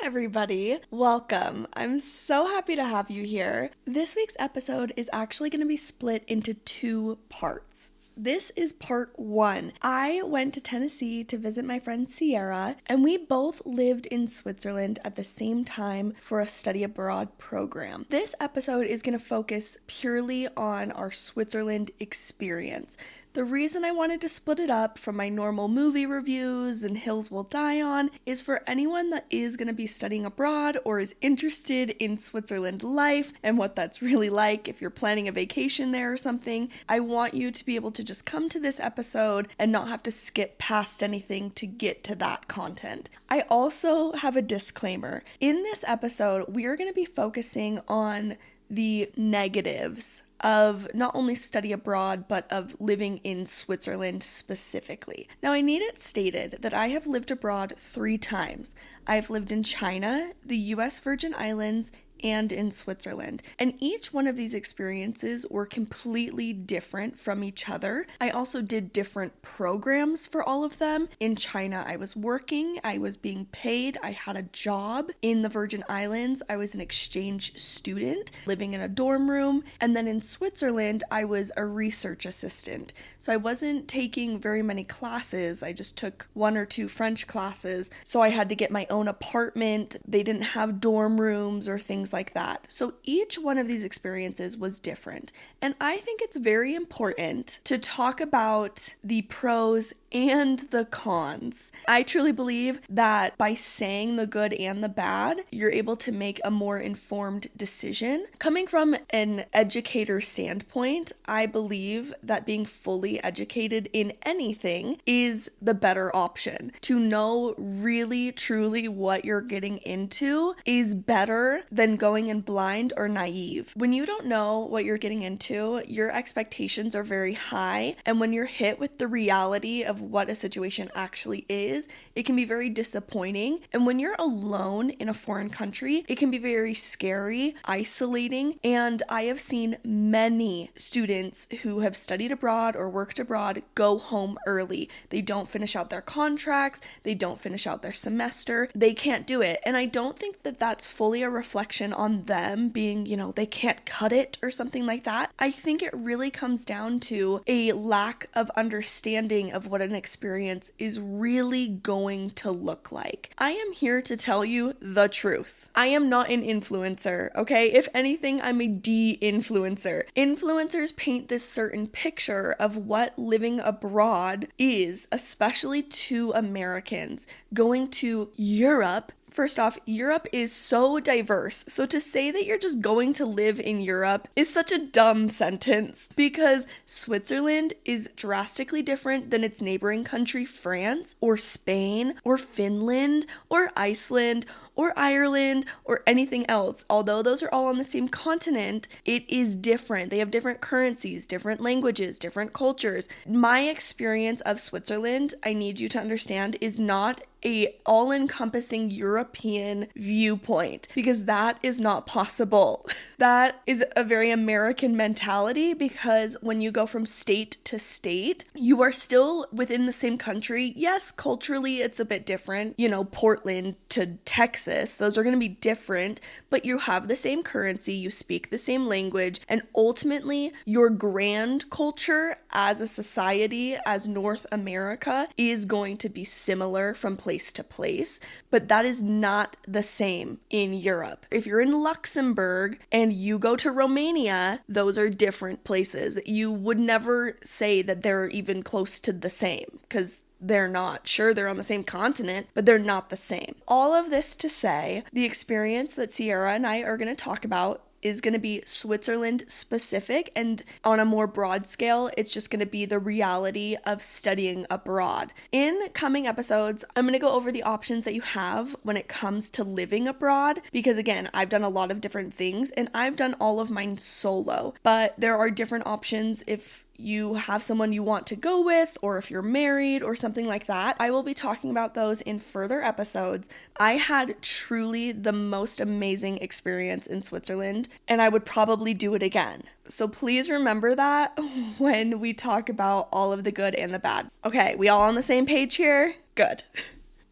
everybody. Welcome. I'm so happy to have you here. This week's episode is actually going to be split into two parts. This is part one. I went to Tennessee to visit my friend Sierra, and we both lived in Switzerland at the same time for a study abroad program. This episode is going to focus purely on our Switzerland experience. The reason I wanted to split it up from my normal movie reviews and Hills Will Die On is for anyone that is going to be studying abroad or is interested in Switzerland life and what that's really like if you're planning a vacation there or something. I want you to be able to just come to this episode and not have to skip past anything to get to that content. I also have a disclaimer. In this episode, we are going to be focusing on the negatives of not only study abroad, but of living in Switzerland specifically. Now, I need it stated that I have lived abroad 3 times. I've lived in China, the US Virgin Islands, and in Switzerland. And each one of these experiences were completely different from each other. I also did different programs for all of them. In China, I was working, I was being paid, I had a job. In the Virgin Islands, I was an exchange student living in a dorm room. And then in Switzerland, I was a research assistant. So I wasn't taking very many classes. I just took 1 or 2 French classes. So I had to get my own apartment. They didn't have dorm rooms or things like that. So each one of these experiences was different. And I think it's very important to talk about the pros and the cons. I truly believe that by saying the good and the bad, you're able to make a more informed decision. Coming from an educator standpoint, I believe that being fully educated in anything is the better option. To know really, truly what you're getting into is better than going in blind or naive. When you don't know what you're getting into, your expectations are very high, and when you're hit with the reality of what a situation actually is, it can be very disappointing. And when you're alone in a foreign country, it can be very scary, isolating, and I have seen many students who have studied abroad or worked abroad go home early. They don't finish out their contracts, they don't finish out their semester, they can't do it. And I don't think that that's fully a reflection on them being, they can't cut it or something like that. I think it really comes down to a lack of understanding of what an experience is really going to look like. I am here to tell you the truth. I am not an influencer, okay? If anything, I'm a de-influencer. Influencers paint this certain picture of what living abroad is, especially to Americans. Going to Europe, first off, Europe is so diverse. So to say that you're just going to live in Europe is such a dumb sentence because Switzerland is drastically different than its neighboring country, France, or Spain, or Finland, or Iceland, or Ireland, or anything else. Although those are all on the same continent, it is different. They have different currencies, different languages, different cultures. My experience of Switzerland, I need you to understand, is not a all-encompassing European viewpoint because that is not possible. That is a very American mentality because when you go from state to state, you are still within the same country. Yes, culturally it's a bit different. Portland to Texas, those are going to be different, but you have the same currency, you speak the same language, and ultimately your grand culture as a society, as North America, is going to be similar from place to place, but that is not the same in Europe. If you're in Luxembourg and you go to Romania, those are different places. You would never say that they're even close to the same because they're not. Sure, they're on the same continent, but they're not the same. All of this to say, the experience that Sierra and I are going to talk about is going to be Switzerland specific, and on a more broad scale, it's just going to be the reality of studying abroad. In coming episodes, I'm going to go over the options that you have when it comes to living abroad, because again, I've done a lot of different things and I've done all of mine solo, but there are different options if you have someone you want to go with, or if you're married or something like that. I will be talking about those in further episodes. I had truly the most amazing experience in Switzerland, and I would probably do it again. So please remember that when we talk about all of the good and the bad. Okay, we all on the same page here? Good.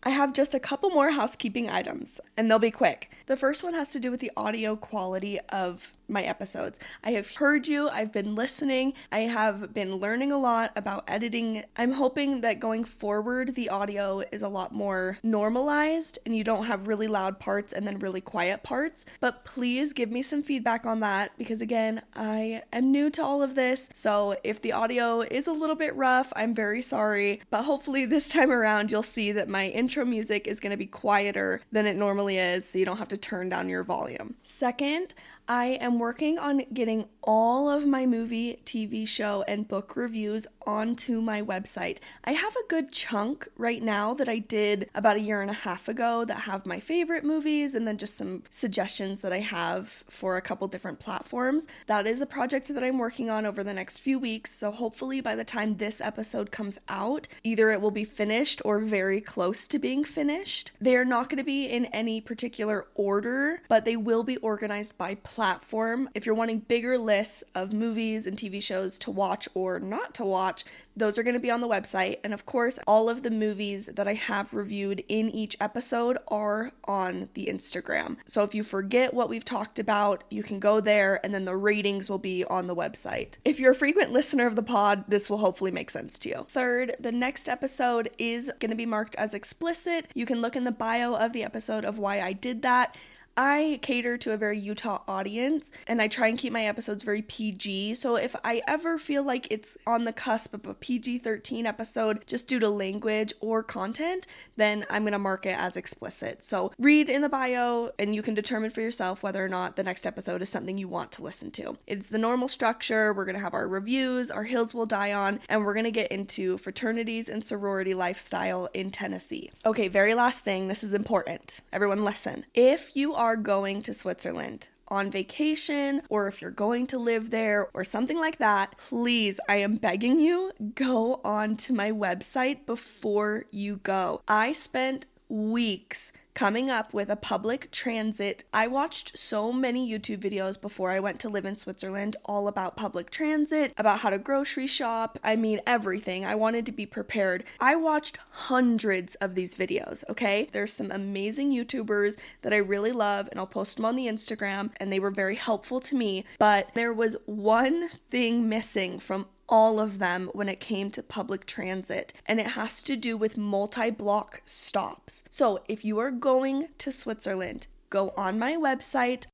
I have just a couple more housekeeping items, and they'll be quick. The first one has to do with the audio quality of my episodes. I have heard you, I've been listening, I have been learning a lot about editing. I'm hoping that going forward, the audio is a lot more normalized and you don't have really loud parts and then really quiet parts. But please give me some feedback on that because again, I am new to all of this. So if the audio is a little bit rough, I'm very sorry. But hopefully this time around, you'll see that my intro music is going to be quieter than it normally is, so you don't have to turn down your volume. Second, I am working on getting all of my movie, TV show, and book reviews onto my website. I have a good chunk right now that I did about 1.5 years ago that have my favorite movies and then just some suggestions that I have for a couple different platforms. That is a project that I'm working on over the next few weeks, so hopefully by the time this episode comes out, either it will be finished or very close to being finished. They are not going to be in any particular order, but they will be organized by platform. If you're wanting bigger lists of movies and TV shows to watch or not to watch, those are going to be on the website. And of course, all of the movies that I have reviewed in each episode are on the Instagram. So if you forget what we've talked about, you can go there and then the ratings will be on the website. If you're a frequent listener of the pod, this will hopefully make sense to you. Third, the next episode is going to be marked as explicit. You can look in the bio of the episode of why I did that. I cater to a very Utah audience and I try and keep my episodes very PG. So if I ever feel like it's on the cusp of a PG-13 episode just due to language or content, then I'm going to mark it as explicit. So read in the bio and you can determine for yourself whether or not the next episode is something you want to listen to. It's the normal structure. We're going to have our reviews, our hills we'll die on, and we're going to get into fraternities and sorority lifestyle in Tennessee. Okay, very last thing. This is important. Everyone listen. If you are going to Switzerland on vacation, or if you're going to live there or something like that, please, I am begging you, go on to my website before you go. I spent weeks coming up with a public transit. I watched so many YouTube videos before I went to live in Switzerland all about public transit, about how to grocery shop. I mean, everything. I wanted to be prepared. I watched hundreds of these videos, okay? There's some amazing YouTubers that I really love and I'll post them on the Instagram and they were very helpful to me, but there was one thing missing from all of them when it came to public transit, and it has to do with multi-block stops. So if you are going to Switzerland, go on my website.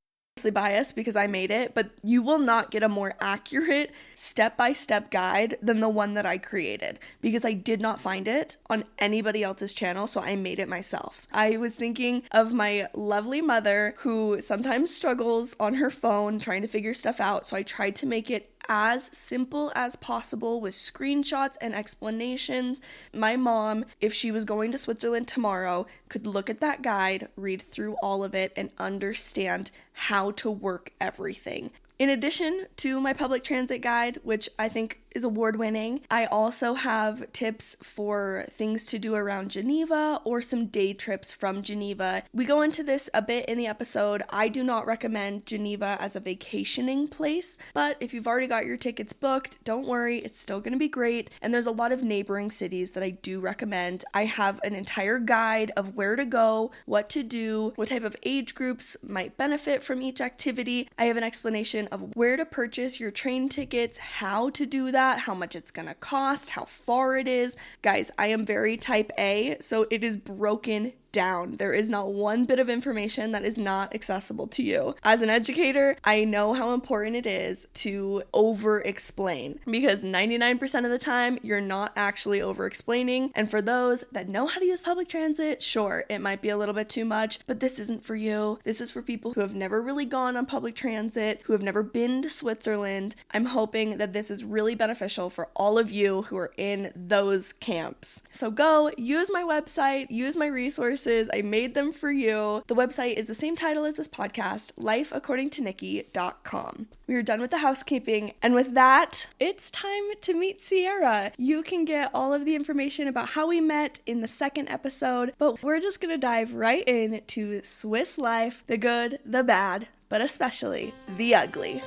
Biased because I made it, but you will not get a more accurate step-by-step guide than the one that I created because I did not find it on anybody else's channel, so I made it myself. I was thinking of my lovely mother who sometimes struggles on her phone trying to figure stuff out, so I tried to make it as simple as possible with screenshots and explanations. My mom, if she was going to Switzerland tomorrow, could look at that guide, read through all of it, and understand how to work everything. In addition to my public transit guide, which I think is award-winning, I also have tips for things to do around Geneva or some day trips from Geneva. We go into this a bit in the episode. I do not recommend Geneva as a vacationing place, but if you've already got your tickets booked, don't worry, it's still going to be great. And there's a lot of neighboring cities that I do recommend. I have an entire guide of where to go, what to do, what type of age groups might benefit from each activity. I have an explanation of where to purchase your train tickets, how to do that, how much it's gonna cost, how far it is. Guys, I am very type A, so it is broken down. There is not one bit of information that is not accessible to you. As an educator, I know how important it is to over-explain because 99% of the time, you're not actually over-explaining. And for those that know how to use public transit, sure, it might be a little bit too much, but this isn't for you. This is for people who have never really gone on public transit, who have never been to Switzerland. I'm hoping that this is really beneficial for all of you who are in those camps. So go, use my website, use my resources. I made them for you. The website is the same title as this podcast, lifeaccordingtonikki.com. We are done with the housekeeping, and with that, it's time to meet Sierra. You can get all of the information about how we met in the second episode, but we're just gonna dive right into Swiss life, the good, the bad, but especially the ugly.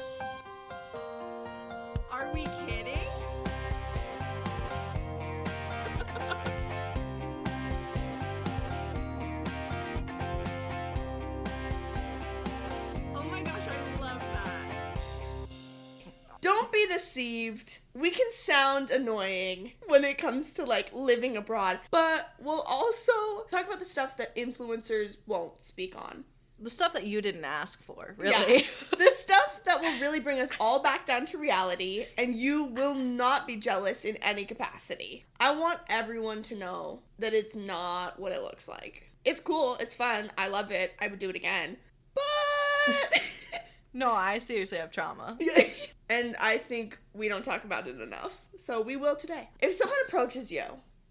Are we kidding? be deceived. We can sound annoying when it comes to like living abroad, but we'll also talk about the stuff that influencers won't speak on. The stuff that you didn't ask for, really. Yeah. The stuff that will really bring us all back down to reality, and you will not be jealous in any capacity. I want everyone to know that it's not what it looks like. It's cool, it's fun, I love it, I would do it again, but... No, I seriously have trauma. And I think we don't talk about it enough, so we will today. If someone approaches you,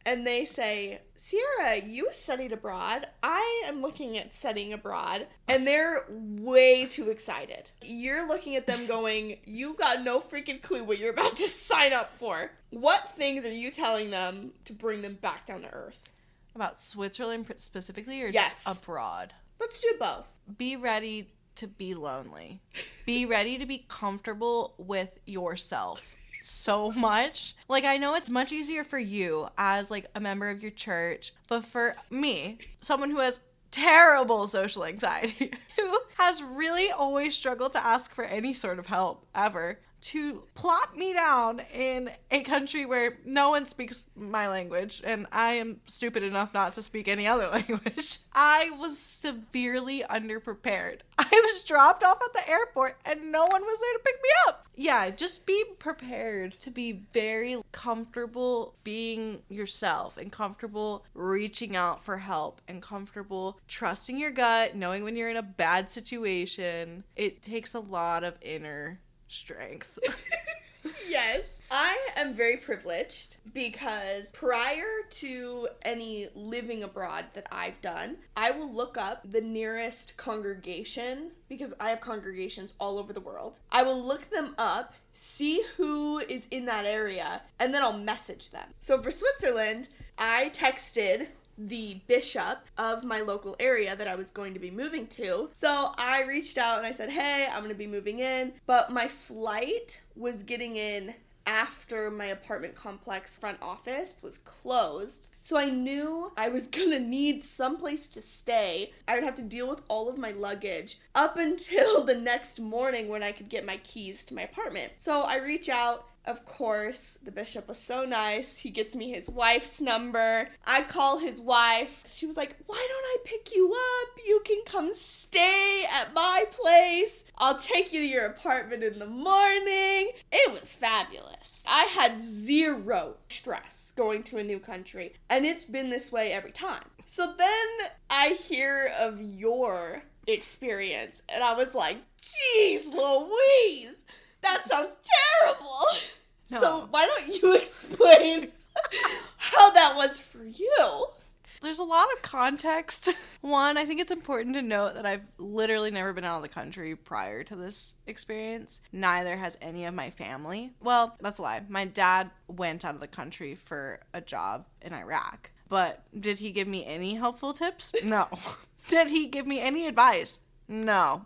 and they say, Sierra, you studied abroad. I am looking at studying abroad. And they're way too excited. You're looking at them going, you got no freaking clue what you're about to sign up for. What things are you telling them to bring them back down to earth? About Switzerland specifically, or Yes. just abroad? Let's do both. Be ready to be lonely. Be ready to be comfortable with yourself. So much. Like, I know it's much easier for you as like a member of your church, but for me, someone who has terrible social anxiety, who has really always struggled to ask for any sort of help ever, to plop me down in a country where no one speaks my language and I am stupid enough not to speak any other language. I was severely underprepared. I was dropped off at the airport and no one was there to pick me up. Yeah, just be prepared to be very comfortable being yourself and comfortable reaching out for help and comfortable trusting your gut, knowing when you're in a bad situation. It takes a lot of inner strength. Yes. I am very privileged because prior to any living abroad that I've done, I will look up the nearest congregation because I have congregations all over the world. I will look them up, see who is in that area, and then I'll message them. So for Switzerland, I texted the bishop of my local area that I was going to be moving to. So I reached out and I said, hey, I'm going to be moving in, but my flight was getting in after my apartment complex front office was closed. So I knew I was gonna need someplace to stay. I would have to deal with all of my luggage up until the next morning when I could get my keys to my apartment. So I reach out. Of course, the bishop was so nice. He gets me his wife's number. I call his wife. She was like, why don't I pick you up? You can come stay at my place. I'll take you to your apartment in the morning. It was fabulous. I had zero stress going to a new country, and it's been this way every time. So then I hear of your experience, and I was like, geez Louise, that sounds terrible. No. So why don't you explain how that was for you? There's a lot of context. One, I think it's important to note that I've literally never been out of the country prior to this experience. Neither has any of my family. Well, that's a lie. My dad went out of the country for a job in Iraq. But did he give me any helpful tips? No. Did he give me any advice? No.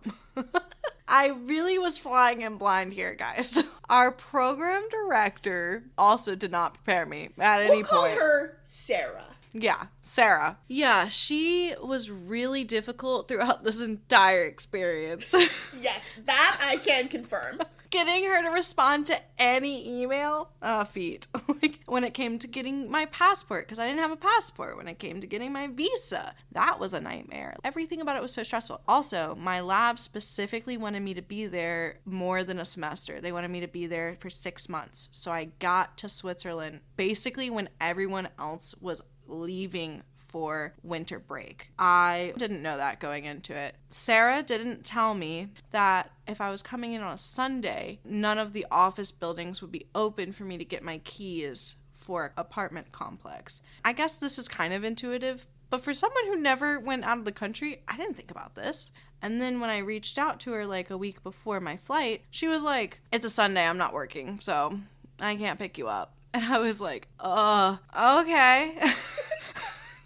I really was flying in blind here, guys. Our program director also did not prepare me at any point. We'll call her Sarah. Yeah, Sarah. Yeah, she was really difficult throughout this entire experience. Yes, that I can confirm. Getting her to respond to any email, feat. Like, when it came to getting my passport, because I didn't have a passport. When it came to getting my visa, that was a nightmare. Everything about it was so stressful. Also, my lab specifically wanted me to be there more than a semester. They wanted me to be there for 6 months. So I got to Switzerland basically when everyone else was leaving for winter break. I didn't know that going into it. Sarah didn't tell me that if I was coming in on a Sunday, none of the office buildings would be open for me to get my keys for an apartment complex. I guess this is kind of intuitive, but for someone who never went out of the country, I didn't think about this. And then when I reached out to her like a week before my flight, she was like, it's a Sunday, I'm not working, so I can't pick you up. And I was like, okay.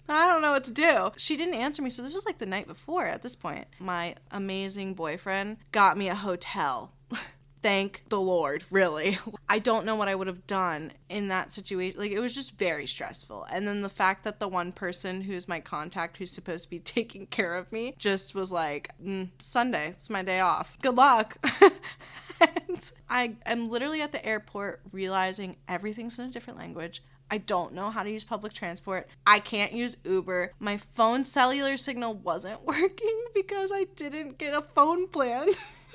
I don't know what to do. She didn't answer me, so this was like the night before at this point. My amazing boyfriend got me a hotel. Thank the Lord, really. I don't know what I would have done in that situation. Like, it was just very stressful. And then the fact that the one person who's my contact who's supposed to be taking care of me just was like, Sunday, it's my day off. Good luck. And I am literally at the airport realizing everything's in a different language. I don't know how to use public transport. I can't use Uber. My phone's cellular signal wasn't working because I didn't get a phone plan.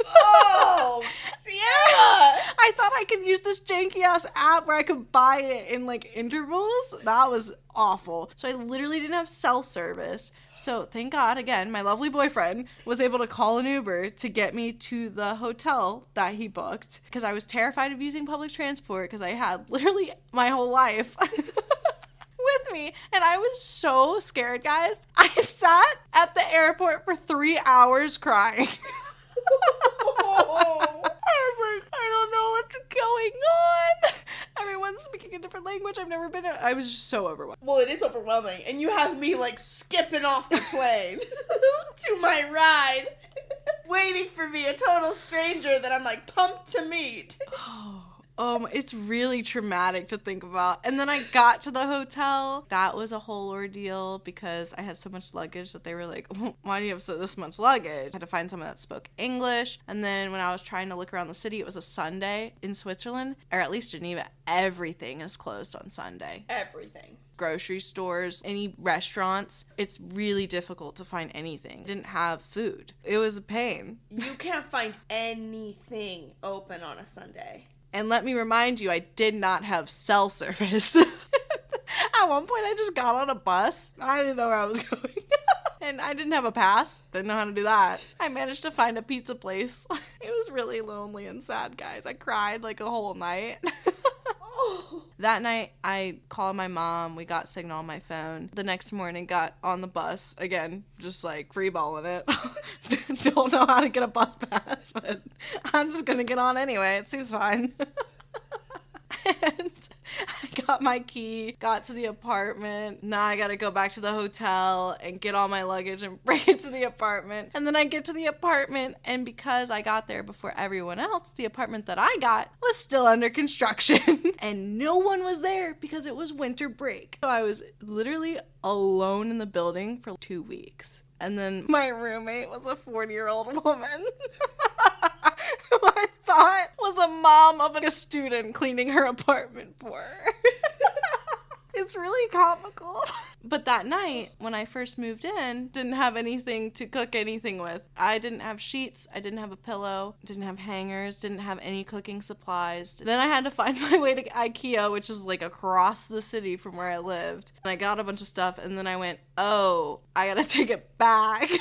Oh, Sienna! I thought I could use this janky ass app where I could buy it in like intervals. That was awful. So I literally didn't have cell service. So thank God, again, my lovely boyfriend was able to call an Uber to get me to the hotel that he booked because I was terrified of using public transport because I had literally my whole life with me, and I was so scared, guys. I sat at the airport for 3 hours crying. I was like, I don't know what's going on. Everyone's speaking a different language. I've never been. I was just so overwhelmed. Well, it is overwhelming, and you have me like skipping off the plane to my ride, waiting for me, a total stranger that I'm like pumped to meet. It's really traumatic to think about. And then I got to the hotel. That was a whole ordeal because I had so much luggage that they were like, why do you have this much luggage? I had to find someone that spoke English. And then when I was trying to look around the city, it was a Sunday in Switzerland, or at least Geneva. Everything is closed on Sunday. Everything. Grocery stores, any restaurants, it's really difficult to find anything. Didn't have food. It was a pain. You can't find anything open on a Sunday. And let me remind you, I did not have cell service. At one point, I just got on a bus. I didn't know where I was going. And I didn't have a pass. Didn't know how to do that. I managed to find a pizza place. It was really lonely and sad, guys. I cried like a whole night. That night, I called my mom. We got signal on my phone. The next morning, got on the bus. Again, just like freeballing it. Don't know how to get a bus pass, but I'm just going to get on anyway. It seems fine. And I got my key, got to the apartment. Now I gotta go back to the hotel and get all my luggage and bring it to the apartment. And then I get to the apartment, and because I got there before everyone else, the apartment that I got was still under construction. And no one was there because it was winter break. So I was literally alone in the building for 2 weeks. And then my roommate was a 40-year-old woman. Who I thought was a mom of a student cleaning her apartment for her. It's really comical. But that night, when I first moved in, didn't have anything to cook anything with. I didn't have sheets, I didn't have a pillow, didn't have hangers, didn't have any cooking supplies. Then I had to find my way to IKEA, which is like across the city from where I lived. And I got a bunch of stuff, and then I went, oh, I gotta take it back.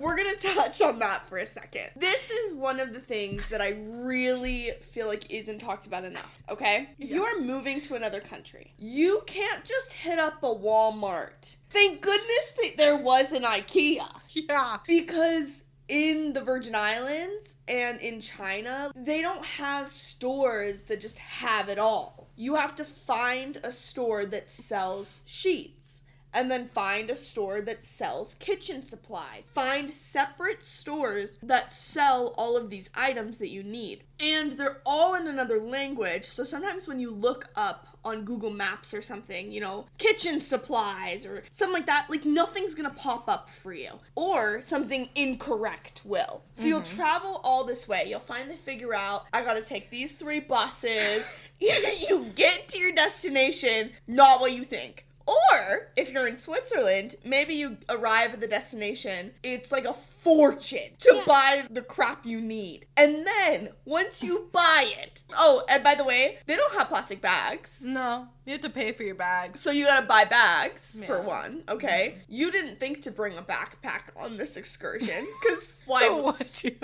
We're going to touch on that for a second. This is one of the things that I really feel like isn't talked about enough, okay? If you are moving to another country, you can't just hit up a Walmart. Thank goodness that there was an IKEA. Yeah. Because in the Virgin Islands and in China, they don't have stores that just have it all. You have to find a store that sells sheets. And then find a store that sells kitchen supplies. Find separate stores that sell all of these items that you need. And they're all in another language. So sometimes when you look up on Google Maps or something, you know, kitchen supplies or something like that, like nothing's gonna pop up for you. Or something incorrect will. So you'll travel all this way. You'll finally figure out, I gotta take these 3 buses. You get to your destination, not what you think. Or, if you're in Switzerland, maybe you arrive at the destination, it's like a fortune to buy the crap you need. And then, once you buy it... Oh, and by the way, they don't have plastic bags. No, you have to pay for your bags. So you gotta buy bags, for one, okay? You didn't think to bring a backpack on this excursion, because why would you?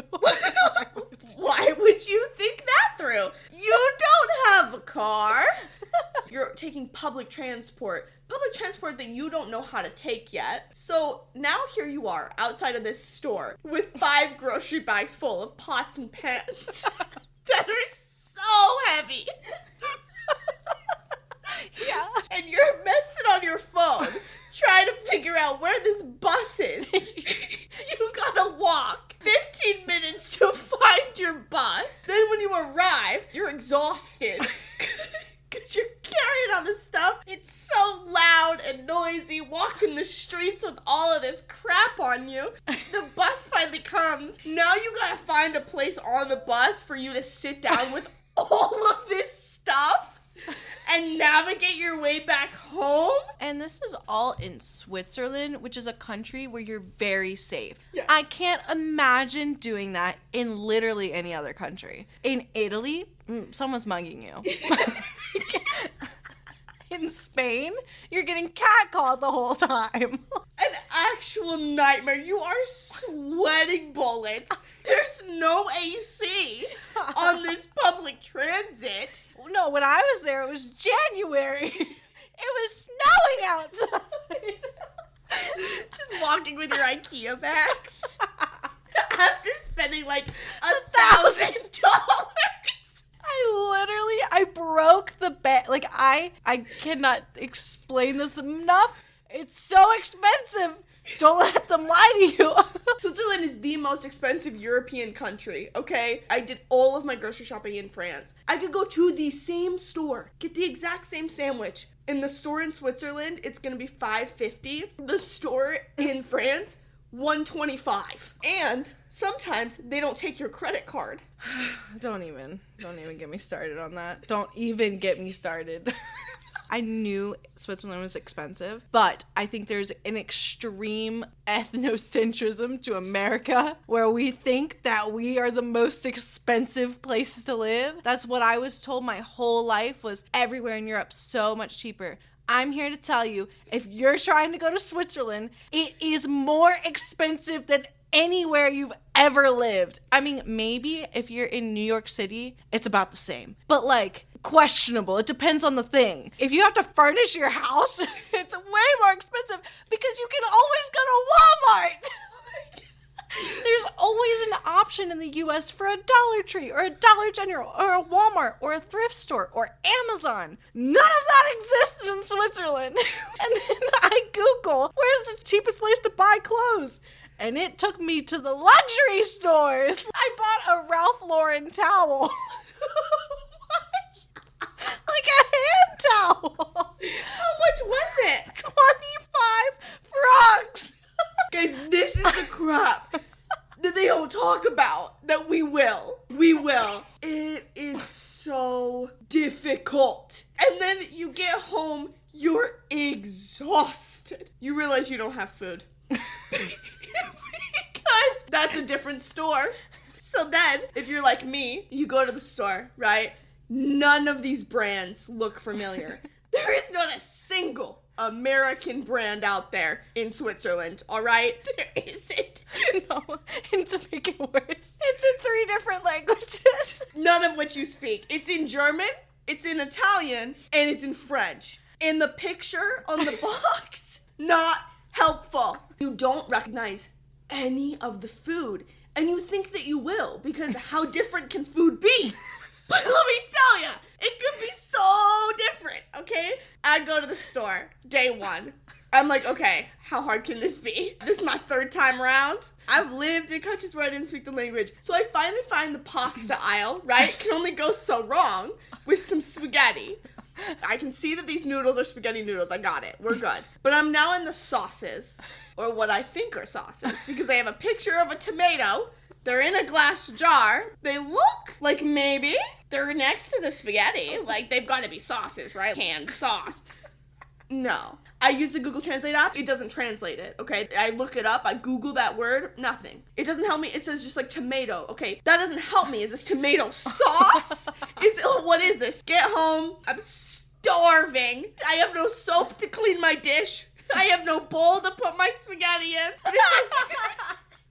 Why would you think that through? You don't have a car. You're taking public transport that you don't know how to take yet. So now here you are outside of this store with 5 grocery bags full of pots and pans that are so heavy. Yeah. And you're messing on your phone trying to figure out where this bus is. You gotta walk 15 minutes to find your bus. Then when you arrive, you're exhausted. Because you're carrying all this stuff. It's so loud and noisy, walking the streets with all of this crap on you. The bus finally comes, now you gotta find a place on the bus for you to sit down with all of this stuff and navigate your way back home. And this is all in Switzerland, which is a country where you're very safe. Yeah. I can't imagine doing that in literally any other country. In Italy, someone's mugging you. In Spain, you're getting catcalled the whole time. An actual nightmare. You are sweating bullets. There's no AC on this public transit. No, when I was there, it was January. It was snowing outside. Just walking with your IKEA bags. After spending like $1,000. I broke the bed. Like, I cannot explain this enough. It's so expensive. Don't let them lie to you. Switzerland is the most expensive European country, okay? I did all of my grocery shopping in France. I could go to the same store, get the exact same sandwich. In the store in Switzerland, it's gonna be $5.50. The store in France, $1.25. And sometimes they don't take your credit card. Don't even get me started on that. Don't even get me started. I knew Switzerland was expensive, but I think there's an extreme ethnocentrism to America where we think that we are the most expensive places to live. That's what I was told my whole life, was everywhere in Europe so much cheaper. I'm here to tell you, if you're trying to go to Switzerland, it is more expensive than anywhere you've ever lived. I mean, maybe if you're in New York City, it's about the same. But like, questionable. It depends on the thing. If you have to furnish your house, it's way more expensive because you can always go to Walmart. There's always an option in the US for a Dollar Tree or a Dollar General or a Walmart or a thrift store or Amazon. None of that exists in Switzerland. And then I Google, where's the cheapest place to buy clothes? And it took me to the luxury stores. I bought a Ralph Lauren towel. Like a hand towel. How much was it? 25 francs. Guys, this is the crap that they don't talk about, that we will. We will. It is so difficult. And then you get home, you're exhausted. You realize you don't have food. Because that's a different store. So then, if you're like me, you go to the store, right? None of these brands look familiar. There is not a single American brand out there in Switzerland, all right? There isn't. No, and to make it worse, it's in 3 different languages. None of which you speak. It's in German, it's in Italian, and it's in French. And the picture on the box, not helpful. You don't recognize any of the food, and you think that you will, because how different can food be? But let me tell ya, it could be so different, okay? I go to the store, day 1. I'm like, okay, how hard can this be? This is my 3rd time around. I've lived in countries where I didn't speak the language. So I finally find the pasta aisle, right? Can only go so wrong with some spaghetti. I can see that these noodles are spaghetti noodles. I got it. We're good. But I'm now in the sauces, or what I think are sauces, because they have a picture of a tomato. They're in a glass jar. They look like maybe they're next to the spaghetti. Like, they've got to be sauces, right? Canned sauce. No. I use the Google Translate app. It doesn't translate it, okay? I look it up. I Google that word. Nothing. It doesn't help me. It says just like tomato. Okay, that doesn't help me. Is this tomato sauce? What is this? Get home. I'm starving. I have no soap to clean my dish. I have no bowl to put my spaghetti in.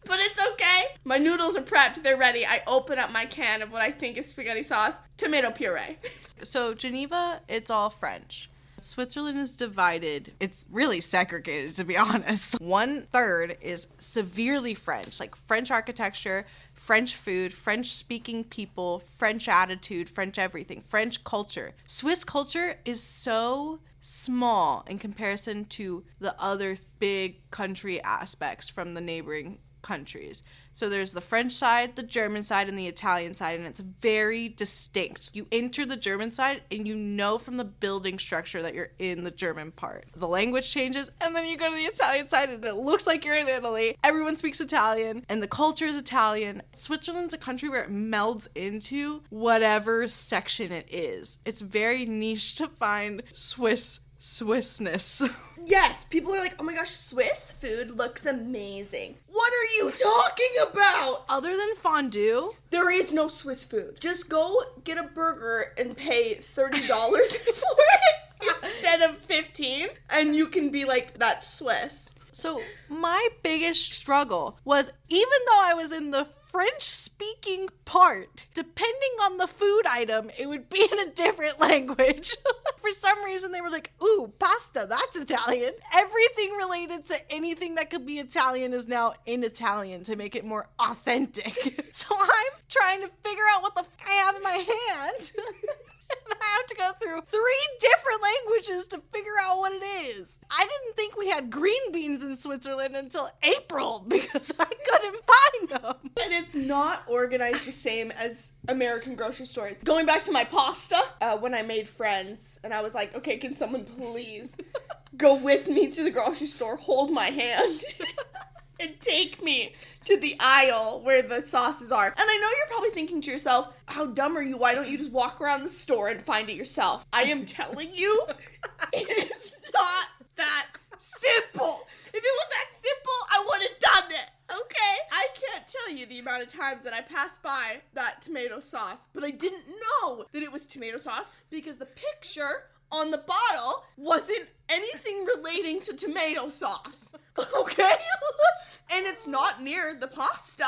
But it's okay. My noodles are prepped. They're ready. I open up my can of what I think is spaghetti sauce. Tomato puree. So Geneva, it's all French. Switzerland is divided. It's really segregated, to be honest. 1/3 is severely French, like French architecture, French food, French-speaking people, French attitude, French everything, French culture. Swiss culture is so small in comparison to the other big country aspects from the neighboring countries. So there's the French side, the German side, and the Italian side, and it's very distinct. You enter the German side, and you know from the building structure that you're in the German part. The language changes, and then you go to the Italian side, and it looks like you're in Italy. Everyone speaks Italian, and the culture is Italian. Switzerland's a country where it melds into whatever section it is. It's very niche to find Swissness. Yes, people are like, oh my gosh, Swiss food looks amazing. What are you talking about? Other than fondue, There is no Swiss food. Just go get a burger and pay $30 for it instead of 15, and you can be like, that's Swiss. so my biggest struggle was, even though I was in the French-speaking part, depending on the food item, it would be in a different language. For some reason, they were like, ooh, pasta, that's Italian. Everything related to anything that could be Italian is now in Italian to make it more authentic. So I'm trying to figure out what the I have in my hand. And I have to go through 3 different languages to figure out what it is. I didn't think we had green beans in Switzerland until April because I couldn't find them. And it's not organized the same as American grocery stores. Going back to my pasta, when I made friends, and I was like, okay, can someone please go with me to the grocery store, hold my hand, and take me to the aisle where the sauces are. And I know you're probably thinking to yourself, how dumb are you? Why don't you just walk around the store and find it yourself? I am telling you, it is not that simple. If it was that simple, I would have done it, okay? I can't tell you the amount of times that I passed by that tomato sauce, but I didn't know that it was tomato sauce because the picture on the bottle wasn't anything relating to tomato sauce, okay? And it's not near the pasta.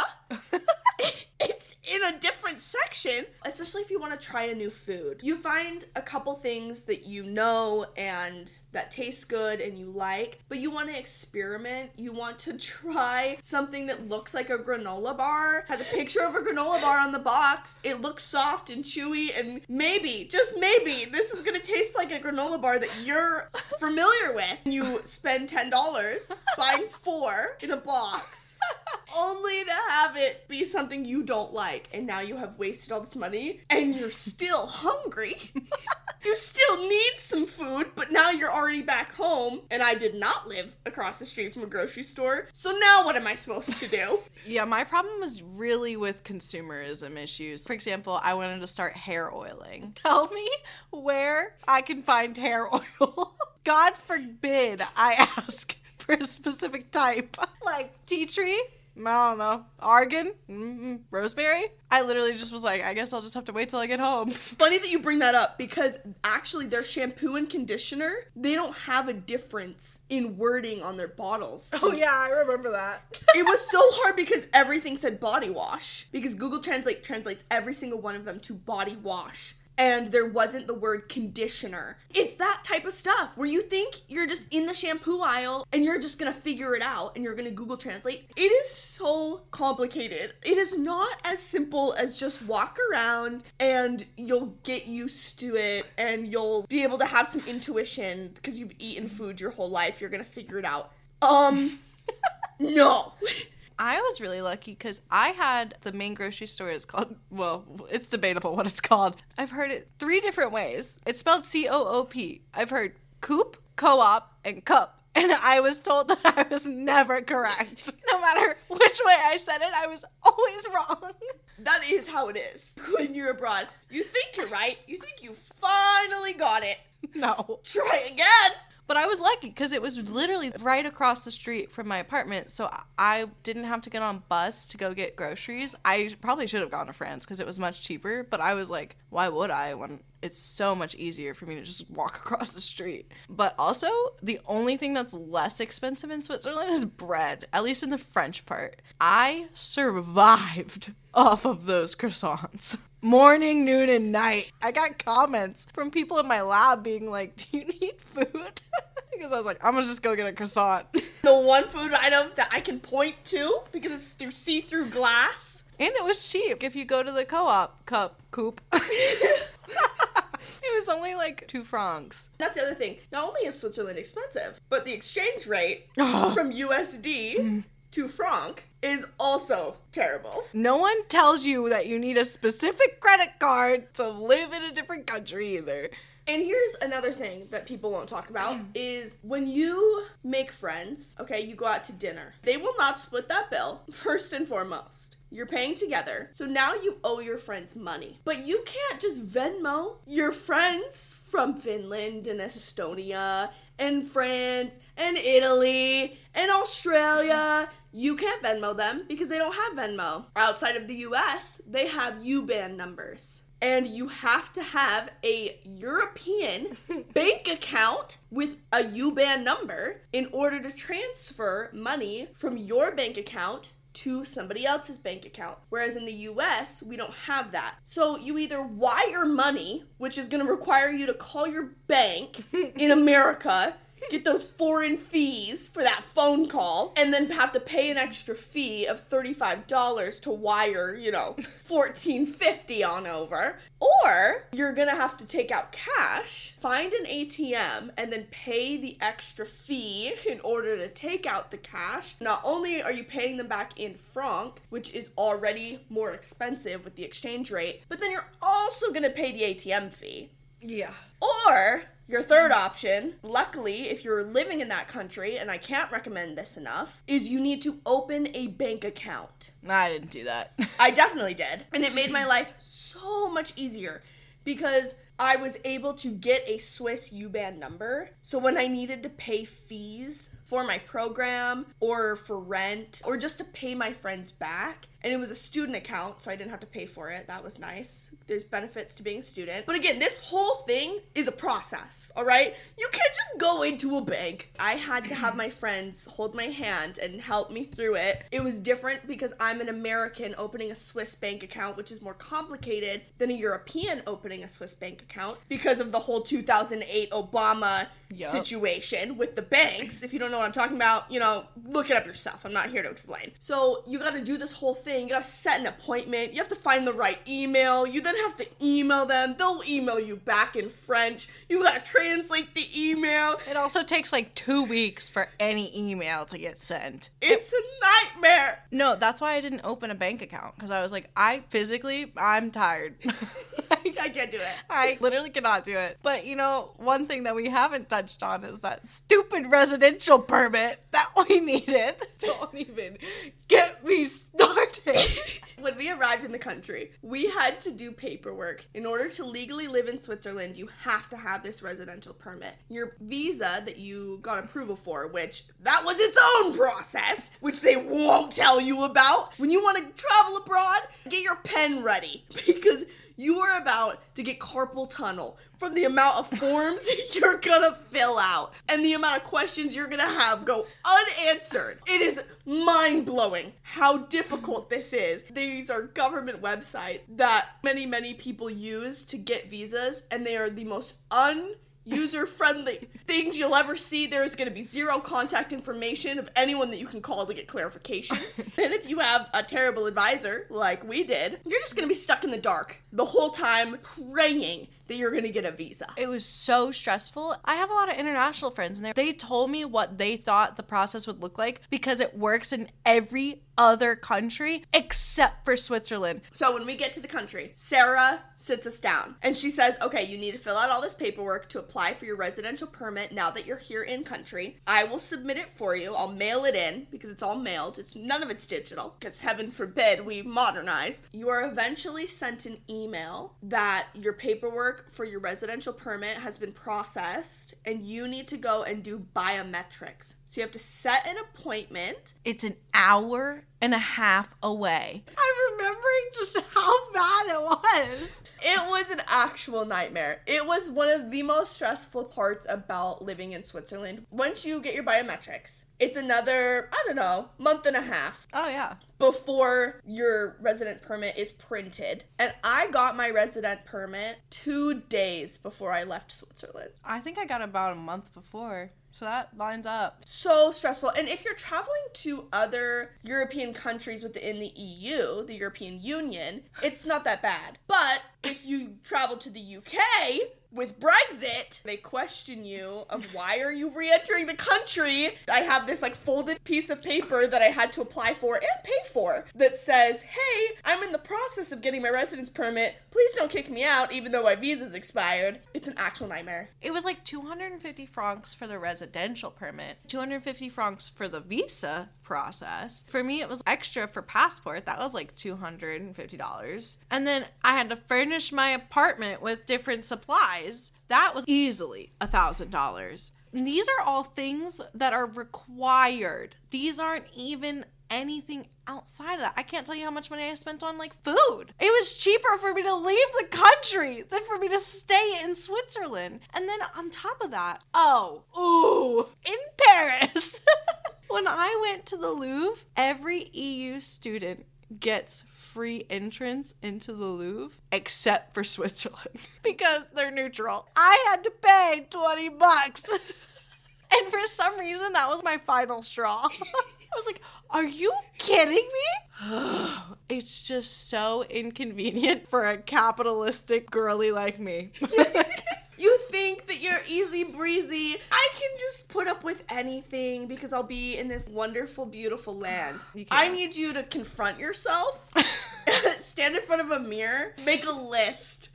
It's in a different section, especially if you want to try a new food. You find a couple things that you know and that taste good and you like, but you want to experiment. You want to try something that looks like a granola bar, has a picture of a granola bar on the box. It looks soft and chewy, and maybe, just maybe, this is going to taste like a granola bar that you're familiar with. You spend $10 buying 4 in a box. Only to have it be something you don't like. And now you have wasted all this money and you're still hungry. You still need some food, but now you're already back home. And I did not live across the street from a grocery store. So now what am I supposed to do? Yeah, my problem was really with consumerism issues. For example, I wanted to start hair oiling. Tell me where I can find hair oil. God forbid I ask for a specific type. Like tea tree? I don't know. Argan? Rosemary? I literally just was like, I guess I'll just have to wait till I get home. Funny that you bring that up because actually their shampoo and conditioner, they don't have a difference in wording on their bottles. Oh yeah, I remember that. It was so hard because everything said body wash because Google Translate translates every single one of them to body wash. And there wasn't the word conditioner. It's that type of stuff where you think you're just in the shampoo aisle and you're just gonna figure it out and you're gonna Google Translate. It is so complicated. It is not as simple as just walk around and you'll get used to it and you'll be able to have some intuition because you've eaten food your whole life. You're gonna figure it out. No. I was really lucky because I had the main grocery store is called, well, it's debatable what it's called. I've heard it 3 different ways. It's spelled C-O-O-P. I've heard Coop, Co-op, and Cup. And I was told that I was never correct. No matter which way I said it, I was always wrong. That is how it is when you're abroad. You think you're right. You think you finally got it. No. Try again. But I was lucky because it was literally right across the street from my apartment, so I didn't have to get on bus to go get groceries. I probably should have gone to France because it was much cheaper, but I was like, why would I when it's so much easier for me to just walk across the street? But also, the only thing that's less expensive in Switzerland is bread, at least in the French part. I survived off of those croissants. Morning, noon, and night. I got comments from people in my lab being like, do you need food? Because I was like, I'm gonna just go get a croissant. The one food item that I can point to because it's through see-through glass. And it was cheap. If you go to the co-op coop, it was only like 2 francs. That's the other thing. Not only is Switzerland expensive, but the exchange rate from USD to franc is also terrible. No one tells you that you need a specific credit card to live in a different country either. And here's another thing that people won't talk about is when you make friends, okay, you go out to dinner. They will not split that bill, first and foremost. You're paying together. So now you owe your friends money. But you can't just Venmo your friends from Finland and Estonia and France and Italy and Australia. You can't Venmo them because they don't have Venmo. Outside of the US, they have U-Bahn numbers. And you have to have a European bank account with a U-Bahn number in order to transfer money from your bank account to somebody else's bank account. Whereas in the US, we don't have that. So you either wire money, which is going to require you to call your bank in America, get those foreign fees for that phone call, and then have to pay an extra fee of $35 to wire, $14.50 on over. Or you're gonna have to take out cash, find an ATM, and then pay the extra fee in order to take out the cash. Not only are you paying them back in franc, which is already more expensive with the exchange rate, but then you're also gonna pay the ATM fee. Yeah. Or your third option, luckily, if you're living in that country, and I can't recommend this enough, is you need to open a bank account. I didn't do that. I definitely did. And it made my life so much easier because I was able to get a Swiss U-Bahn number. So when I needed to pay fees for my program or for rent or just to pay my friends back, and it was a student account, so I didn't have to pay for it. That was nice. There's benefits to being a student. But again, this whole thing is a process, all right? You can't just go into a bank. I had to have my friends hold my hand and help me through it. It was different because I'm an American opening a Swiss bank account, which is more complicated than a European opening a Swiss bank account because of the whole 2008 Obama situation with the banks. If you don't know what I'm talking about, look it up yourself. I'm not here to explain. So you got to do this whole thing. You got to set an appointment. You have to find the right email. You then have to email them. They'll email you back in French. You got to translate the email. It also takes like 2 weeks for any email to get sent. It's a nightmare. No, that's why I didn't open a bank account, because I was like, I'm tired. I can't do it. I literally cannot do it. But one thing that we haven't touched on is that stupid residential permit that we needed. Don't even get me started. When we arrived in the country, we had to do paperwork. In order to legally live in Switzerland, you have to have this residential permit. Your visa that you got approval for, which that was its own process, which they won't tell you about. When you want to travel abroad, get your pen ready because you are about to get carpal tunnel from the amount of forms you're gonna fill out and the amount of questions you're gonna have go unanswered. It is mind-blowing how difficult this is. These are government websites that many people use to get visas, and they are the most user-friendly things you'll ever see. There's going to be zero contact information of anyone that you can call to get clarification. And if you have a terrible advisor, like we did, you're just going to be stuck in the dark the whole time praying that you're going to get a visa. It was so stressful. I have a lot of international friends, and they told me what they thought the process would look like because it works in every other country except for Switzerland. So when we get to the country, Sarah sits us down and she says, okay, you need to fill out all this paperwork to apply for your residential permit now that you're here in country. I will submit it for you. I'll mail it in because it's all mailed. None of it's digital because heaven forbid we modernize. You are eventually sent an email that your paperwork for your residential permit has been processed and you need to go and do biometrics. So you have to set an appointment. It's an hour and a half away. I'm remembering just how bad it was. It was an actual nightmare. It was one of the most stressful parts about living in Switzerland. Once you get your biometrics, it's another, month and a half. Oh, yeah. Before your resident permit is printed. And I got my resident permit 2 days before I left Switzerland. I think I got about a month before. So that lines up. So stressful. And if you're traveling to other European countries within the EU, the European Union, it's not that bad. But if you travel to the UK, with Brexit, they question you of why are you re-entering the country. I have this like folded piece of paper that I had to apply for and pay for that says, hey, I'm in the process of getting my residence permit. Please don't kick me out even though my visa's expired. It's an actual nightmare. It was like 250 francs for the residential permit, 250 francs for the visa process. For me, it was extra for passport. That was like $250. And then I had to furnish my apartment with different supplies. That was easily $1,000. These are all things that are required. These aren't even anything outside of that. I can't tell you how much money I spent on like food. It was cheaper for me to leave the country than for me to stay in Switzerland. And then on top of that, in Paris, when I went to the Louvre, every EU student gets free entrance into the Louvre except for Switzerland because they're neutral. I had to pay $20. And for some reason, that was my final straw. I was like, are you kidding me? It's just so inconvenient for a capitalistic girly like me. You think that you're easy breezy. I can just put up with anything because I'll be in this wonderful, beautiful land. I need you to confront yourself, stand in front of a mirror, make a list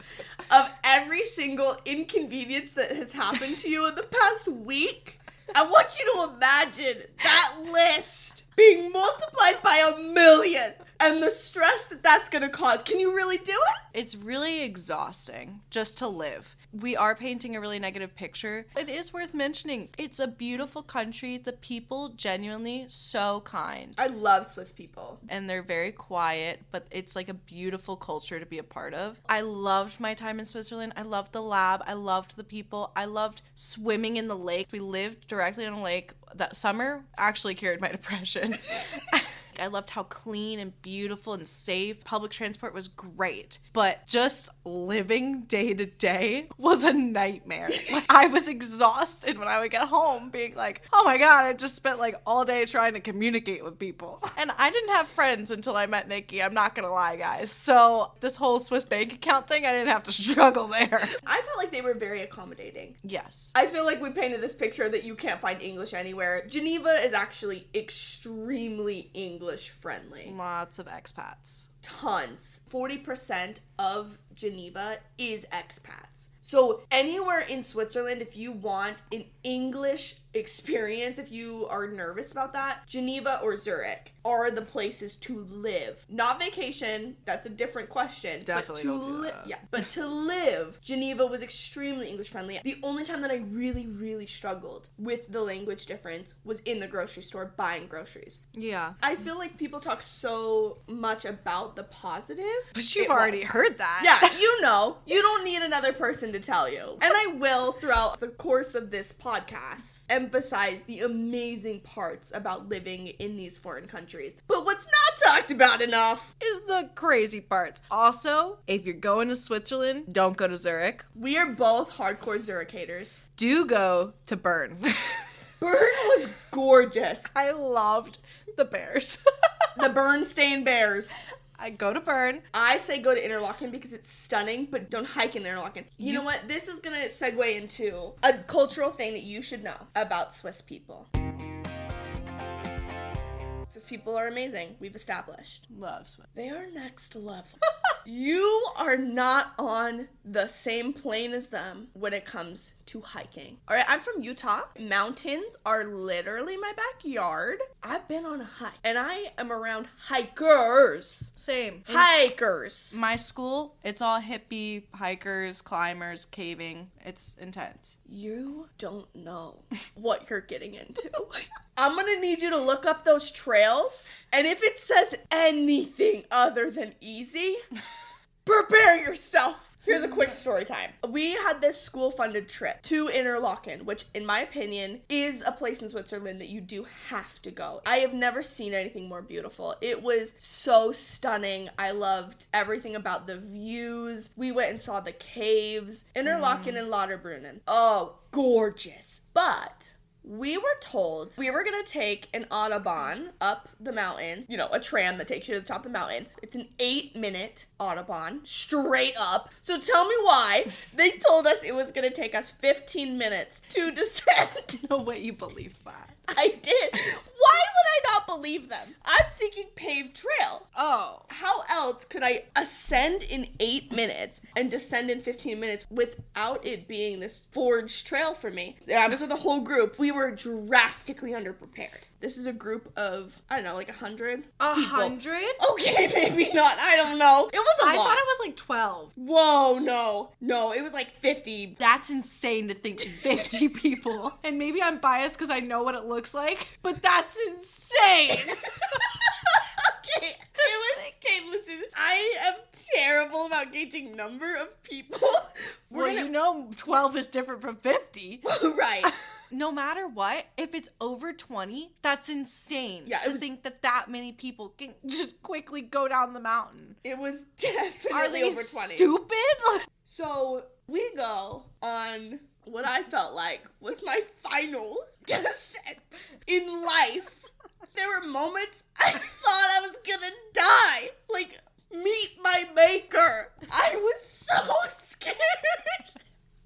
of every single inconvenience that has happened to you in the past week. I want you to imagine that list being multiplied by 1,000,000 and the stress that that's going to cause. Can you really do it? It's really exhausting just to live. We are painting a really negative picture. It is worth mentioning. It's a beautiful country. The people genuinely so kind. I love Swiss people. And they're very quiet, but it's like a beautiful culture to be a part of. I loved my time in Switzerland. I loved the lab. I loved the people. I loved swimming in the lake. We lived directly on a lake. That summer actually cured my depression. I loved how clean and beautiful and safe. Public transport was great, but just living day to day was a nightmare. Like, I was exhausted when I would get home being like, oh my God, I just spent like all day trying to communicate with people. And I didn't have friends until I met Nikki. I'm not gonna lie, guys. So this whole Swiss bank account thing, I didn't have to struggle there. I felt like they were very accommodating. Yes. I feel like we painted this picture that you can't find English anywhere. Geneva is actually extremely English friendly. Lots of expats. Tons. 40% of Geneva is expats. So anywhere in Switzerland, if you want an English experience, if you are nervous about that, Geneva or Zurich are the places to live. Not vacation, that's a different question. Definitely but don't do that. Yeah, but to live, Geneva was extremely English friendly. The only time that I really, really struggled with the language difference was in the grocery store buying groceries. Yeah. I feel like people talk so much about the positive. But you've already heard that. Yeah, you know. You don't need another person to tell you. And I will, throughout the course of this podcast, emphasize the amazing parts about living in these foreign countries. But what's not talked about enough is the crazy parts. Also, if you're going to Switzerland, don't go to Zurich. We are both hardcore Zurich haters. Do go to Bern. Bern was gorgeous. I loved the bears. The Bernstein Bears. I go to Bern. I say go to Interlaken because it's stunning, but don't hike in Interlaken. You know what? This is going to segue into a cultural thing that you should know about Swiss people. Swiss people are amazing. We've established. Love Swiss. They are next level. You are not on the same plane as them when it comes to hiking. All right, I'm from Utah. Mountains are literally my backyard. I've been on a hike, and I am around hikers. Same. Hikers. My school, it's all hippie, hikers, climbers, caving. It's intense. You don't know what you're getting into. I'm gonna need you to look up those trails, and if it says anything other than easy, prepare yourself. Here's a quick story time. We had this school-funded trip to Interlaken, which, in my opinion, is a place in Switzerland that you do have to go. I have never seen anything more beautiful. It was so stunning. I loved everything about the views. We went and saw the caves. Interlaken and Lauterbrunnen. Oh, gorgeous. But We were told we were going to take an Autobahn up the mountains, you know, a tram that takes you to the top of the mountain. It's an 8-minute Autobahn, straight up. So tell me why they told us it was going to take us 15 minutes to descend. No way you believe that. I did. Why would I not believe them? I'm thinking paved trail. Oh. How else could I ascend in 8 minutes and descend in 15 minutes without it being this forged trail for me? I was with a whole group. We were drastically underprepared. This is a group of, I don't know, like 100 people. 100? Okay, maybe not. I don't know. It was a lot. I thought it was like 12. Whoa, no. No, it was like 50. That's insane to think 50 people. And maybe I'm biased because I know what it looks like, but that's insane. Okay, listen, I am terrible about gauging number of people. You know 12 is different from 50. Right. No matter what, if it's over 20, that's insane. Yeah, to think that many people can just quickly go down the mountain. It was definitely Are they over 20. Stupid? So we go on what I felt like was my final descent in life. There were moments I thought I was gonna die. Like, meet my maker. I was so scared.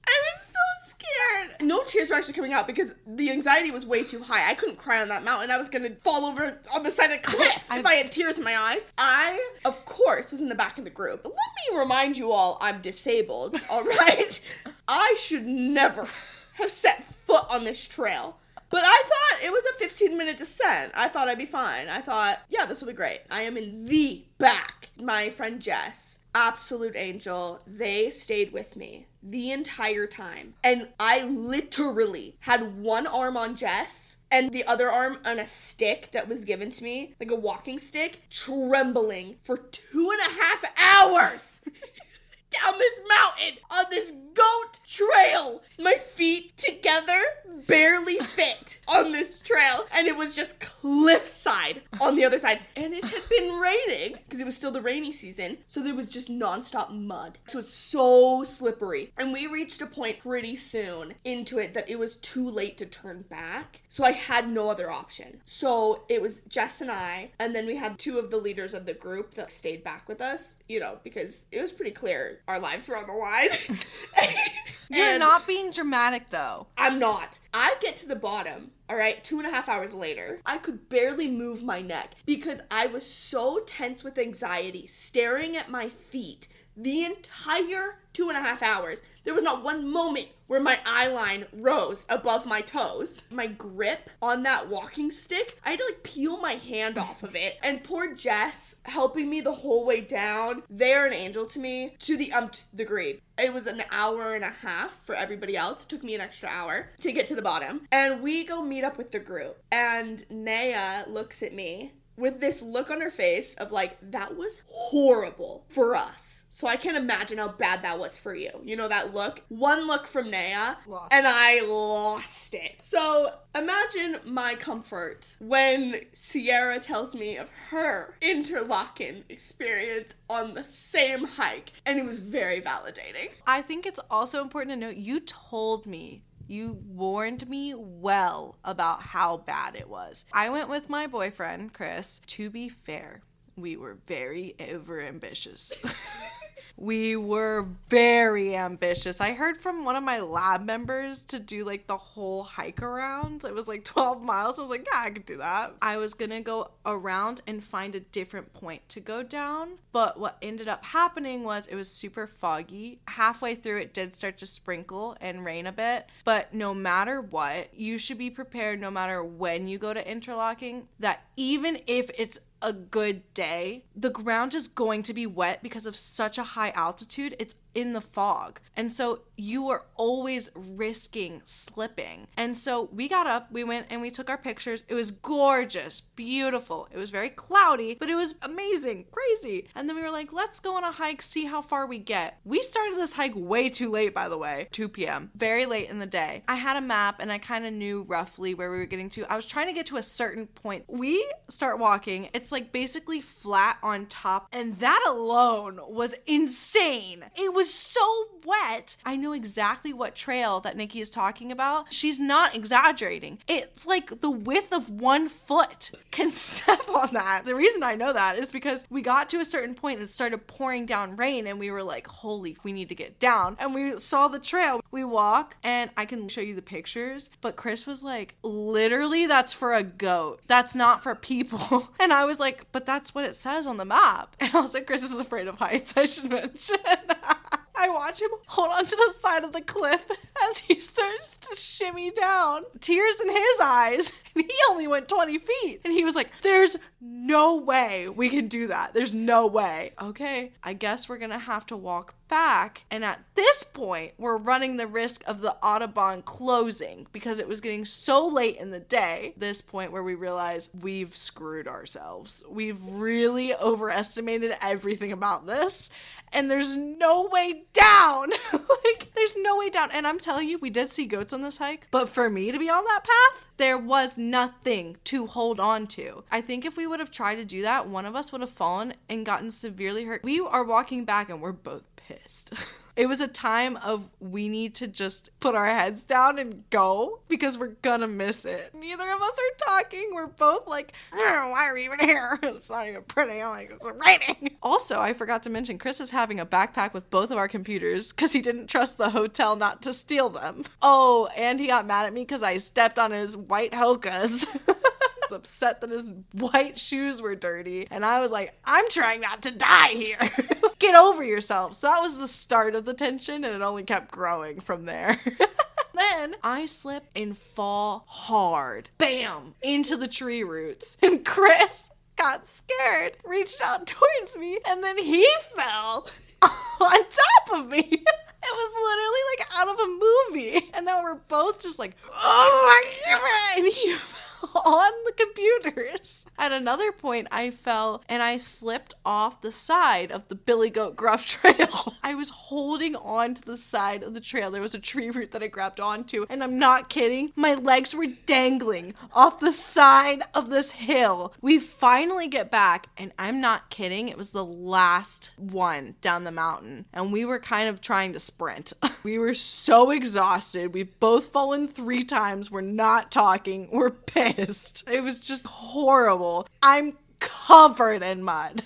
I was so scared. No tears were actually coming out because the anxiety was way too high. I couldn't cry on that mountain. I was gonna fall over on the side of the cliff if I had tears in my eyes. I, of course, was in the back of the group. But let me remind you all, I'm disabled, all right? I should never have set foot on this trail. But I thought it was a 15-minute descent. I thought I'd be fine. I thought, yeah, this will be great. I am in the back. My friend Jess, absolute angel, they stayed with me the entire time. And I literally had one arm on Jess and the other arm on a stick that was given to me, like a walking stick, trembling for 2.5 hours. Down this mountain on this goat trail. My feet together barely fit on this trail, and it was just cliffside on the other side. And it had been raining because it was still the rainy season, so there was just nonstop mud. So it's so slippery. And we reached a point pretty soon into it that it was too late to turn back, so I had no other option. So it was Jess and I, and then we had 2 of the leaders of the group that stayed back with us, you know, because it was pretty clear our lives were on the line. You're not being dramatic, though. I'm not. I get to the bottom, all right, 2.5 hours later. I could barely move my neck because I was so tense with anxiety, staring at my feet the entire 2.5 hours. There was not one moment where my eye line rose above my toes. My grip on that walking stick, I had to like peel my hand off of it. And poor Jess helping me the whole way down. They're an angel to me to the degree. It was an hour and a half for everybody else. It took me an extra hour to get to the bottom. And we go meet up with the group. And Naya looks at me with this look on her face of like, that was horrible for us. So I can't imagine how bad that was for you. You know that look? One look from Naya, and I lost it. So imagine my comfort when Sierra tells me of her interlocking experience on the same hike. And it was very validating. I think it's also important to note, you told me, you warned me well about how bad it was. I went with my boyfriend, Chris. To be fair, we were very overambitious. We were very ambitious. I heard from one of my lab members to do like the whole hike around. It was like 12 miles. I was like, yeah, I could do that. I was gonna go around and find a different point to go down. But what ended up happening was it was super foggy. Halfway through, it did start to sprinkle and rain a bit. But no matter what, you should be prepared no matter when you go to interlocking, that even if it's a good day, the ground is going to be wet because of such a high altitude. It's in the fog. And so you are always risking slipping. And so we got up, we went and we took our pictures. It was gorgeous, beautiful. It was very cloudy, but it was amazing, crazy. And then we were like, let's go on a hike, see how far we get. We started this hike way too late, by the way, 2 p.m., very late in the day. I had a map and I kind of knew roughly where we were getting to. I was trying to get to a certain point. We start walking. It's like basically flat on top. And that alone was insane. It was was so wet. I know exactly what trail that Nikki is talking about. She's not exaggerating. It's like the width of 1 foot can step on that. The reason I know that is because we got to a certain point and it started pouring down rain and we were like, holy, we need to get down. And we saw the trail. We walk and I can show you the pictures, but Chris was like, literally, that's for a goat. That's not for people. And I was like, but that's what it says on the map. And also Chris is afraid of heights, I should mention. I watch him hold onto the side of the cliff as he starts to shimmy down. Tears in his eyes. And he only went 20 feet. And he was like, there's no way we can do that. There's no way. Okay, I guess we're gonna have to walk back. And at this point, we're running the risk of the Audubon closing because it was getting so late in the day. This point where we realize we've screwed ourselves. We've really overestimated everything about this. And there's no way down. Like, there's no way down. And I'm telling you, we did see goats on this hike. But for me to be on that path, there was nothing to hold on to. I think if we would have tried to do that, one of us would have fallen and gotten severely hurt. We are walking back and we're both pissed. It was a time of we need to just put our heads down and go because we're gonna miss it. Neither of us are talking. We're both like, why are we even here? It's not even pretty. Oh my God, it's raining. Also, I forgot to mention Chris is having a backpack with both of our computers because he didn't trust the hotel not to steal them. Oh, and he got mad at me because I stepped on his white Hokas. Upset that his white shoes were dirty, and I was like, I'm trying not to die here. Get over yourself. So that was the start of the tension, and it only kept growing from there. Then I slip and fall hard, bam, into the tree roots, and Chris got scared, reached out towards me, and then he fell on top of me. It was literally like out of a movie, and then we're both just like, oh my God, and he on the computers. At another point, I fell and I slipped off the side of the Billy Goat Gruff Trail. I was holding on to the side of the trail. There was a tree root that I grabbed onto, and I'm not kidding. My legs were dangling off the side of this hill. We finally get back, and I'm not kidding. It was the last one down the mountain, and we were kind of trying to sprint. We were so exhausted. We've both fallen 3 times. We're not talking. We're pissed. It was just horrible. I'm covered in mud.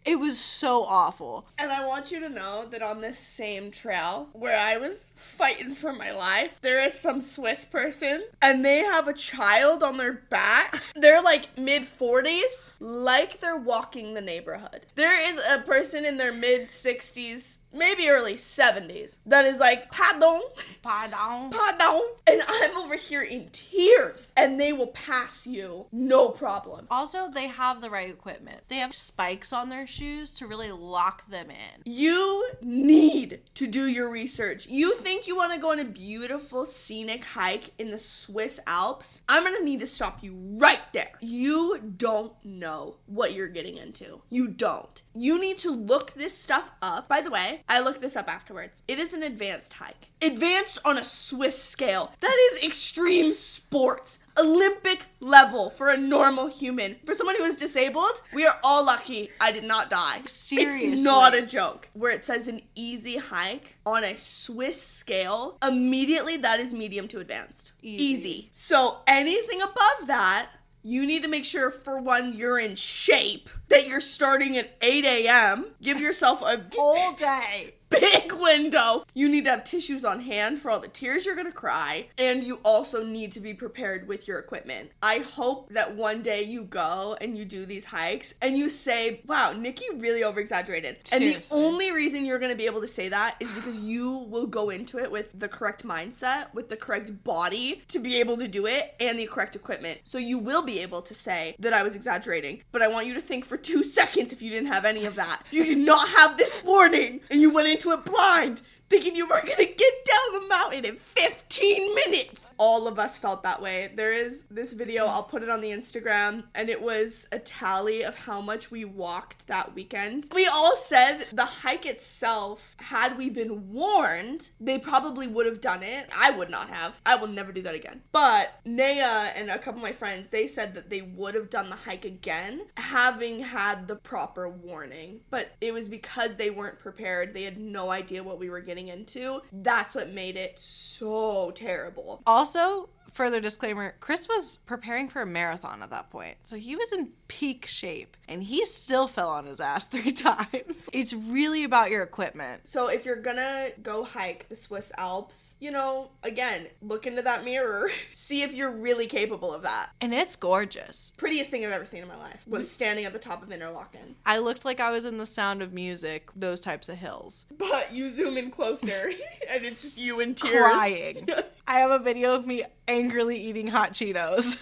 It was so awful. And I want you to know that on this same trail where I was fighting for my life, there is some Swiss person and they have a child on their back. They're like mid-40s, like they're walking the neighborhood. There is a person in their mid-60s, maybe early 70s, that is like, pardon, Pardon. pardon. And I'm over here in tears. And they will pass you, no problem. Also, they have the right equipment. They have spikes on their shoes to really lock them in. You need to do your research. You think you want to go on a beautiful scenic hike in the Swiss Alps? I'm going to need to stop you right there. You don't know what you're getting into. You don't. You need to look this stuff up. By the way, I looked this up afterwards. It is an advanced hike. Advanced on a Swiss scale. That is extreme sports. Olympic level for a normal human. For someone who is disabled, we are all lucky I did not die. Seriously. It's not a joke. Where it says an easy hike on a Swiss scale, immediately that is medium to advanced. Easy. So anything above that, you need to make sure, for one, you're in shape, that you're starting at 8 a.m. Give yourself a whole day. Big window. You need to have tissues on hand for all the tears you're gonna cry, and you also need to be prepared with your equipment. I hope that one day you go and you do these hikes and you say, wow, Nikki really over-exaggerated. Seriously. And the only reason you're gonna be able to say that is because you will go into it with the correct mindset, with the correct body to be able to do it, and the correct equipment. So you will be able to say that I was exaggerating, but I want you to think for 2 seconds if you didn't have any of that. You did not have this warning, and you went into it blind. thinking you were gonna get down the mountain in 15 minutes. All of us felt that way. There is this video, I'll put it on the Instagram, and it was a tally of how much we walked that weekend. We all said the hike itself, had we been warned, they probably would have done it. I would not have. I will never do that again. But Naya and a couple of my friends, they said that they would have done the hike again, having had the proper warning. But it was because they weren't prepared. They had no idea what we were getting into. That's what made it so terrible. Also, further disclaimer, Chris was preparing for a marathon at that point. So he was in peak shape and he still fell on his ass 3 times. It's really about your equipment. So if you're gonna go hike the Swiss Alps, you know, again, look into that mirror. See if you're really capable of that. And it's gorgeous. Prettiest thing I've ever seen in my life was standing at the top of Interlaken. I looked like I was in The Sound of Music, those types of hills. But you zoom in closer and it's just you in tears. Crying. I have a video of me angrily eating hot Cheetos.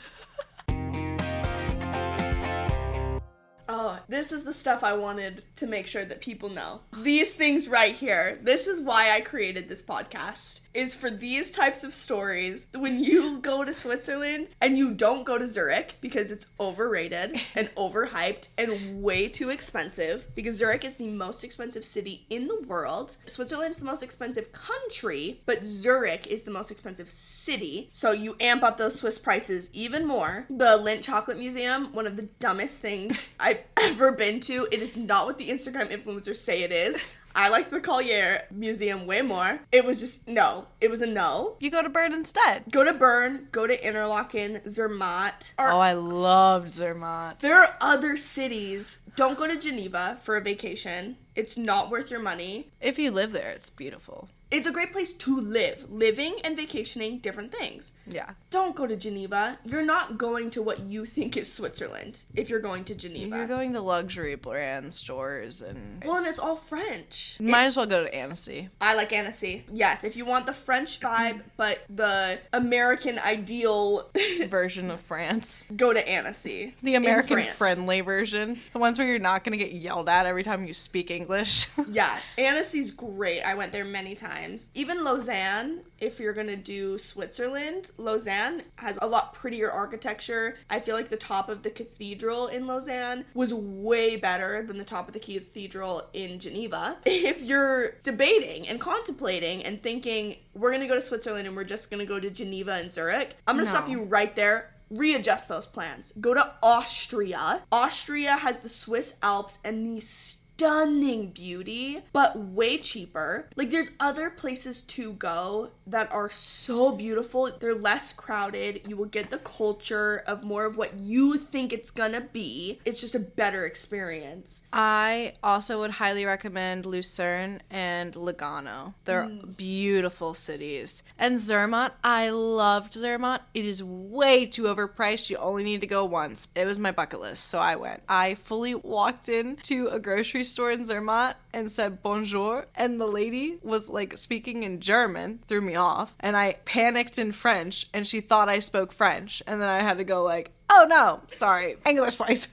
Oh, this is the stuff I wanted to make sure that people know. These things right here. This is why I created this podcast. Is for these types of stories when you go to Switzerland and you don't go to Zurich because it's overrated and overhyped and way too expensive, because Zurich is the most expensive city in the world. Switzerland is the most expensive country, but Zurich is the most expensive city. So you amp up those Swiss prices even more. The Lindt Chocolate Museum, one of the dumbest things I've ever been to. It is not what the Instagram influencers say it is. I liked the Collier Museum way more. It was just, no. It was a no. You go to Bern instead. Go to Bern, go to Interlaken, Zermatt. Oh, I loved Zermatt. There are other cities. Don't go to Geneva for a vacation. It's not worth your money. If you live there, it's beautiful. It's a great place to live. Living and vacationing, different things. Yeah. Don't go to Geneva. You're not going to what you think is Switzerland if you're going to Geneva. You're going to luxury brand stores and... Well, and it's all French. Might as well go to Annecy. I like Annecy. Yes, if you want the French vibe, but the American ideal version of France. Go to Annecy. The American friendly version. The ones where you're not going to get yelled at every time you speak English. Yeah, Annecy's great. I went there many times. Even Lausanne, if you're gonna do Switzerland, Lausanne has a lot prettier architecture. I feel like the top of the cathedral in Lausanne was way better than the top of the cathedral in Geneva. If you're debating and contemplating and thinking, we're gonna go to Switzerland and we're just gonna go to Geneva and Zurich, I'm gonna stop you right there. Readjust those plans. Go to Austria. Austria has the Swiss Alps and the stunning beauty, but way cheaper. Like, there's other places to go that are so beautiful. They're less crowded. You will get the culture of more of what you think it's gonna be. It's just a better experience. I also would highly recommend Lucerne and Lugano. They're beautiful cities. And Zermatt, I loved Zermatt. It is way too overpriced. You only need to go once. It was my bucket list, so I went. I fully walked into a grocery store in Zermatt and said bonjour, and the lady was like speaking in German, threw me off, and I panicked in French and she thought I spoke French, and then I had to go like, oh no, sorry, English please.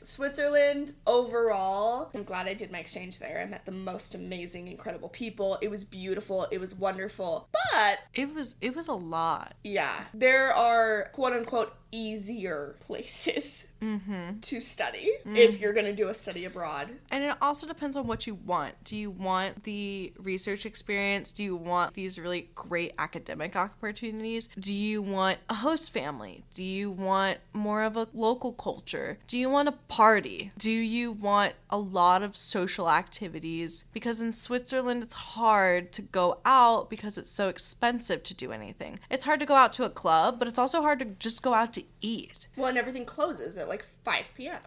Switzerland overall, I'm glad I did my exchange there. I met the most amazing, incredible people. It was beautiful. It was wonderful. But it was a lot. Yeah, there are quote unquote easier places to study if you're going to do a study abroad. And it also depends on what you want. Do you want the research experience? Do you want these really great academic opportunities? Do you want a host family? Do you want more of a local culture? Do you want a party? Do you want a lot of social activities? Because in Switzerland, it's hard to go out because it's so expensive to do anything. It's hard to go out to a club, but it's also hard to just go out to eat. Well, and everything closes at like 5 p.m.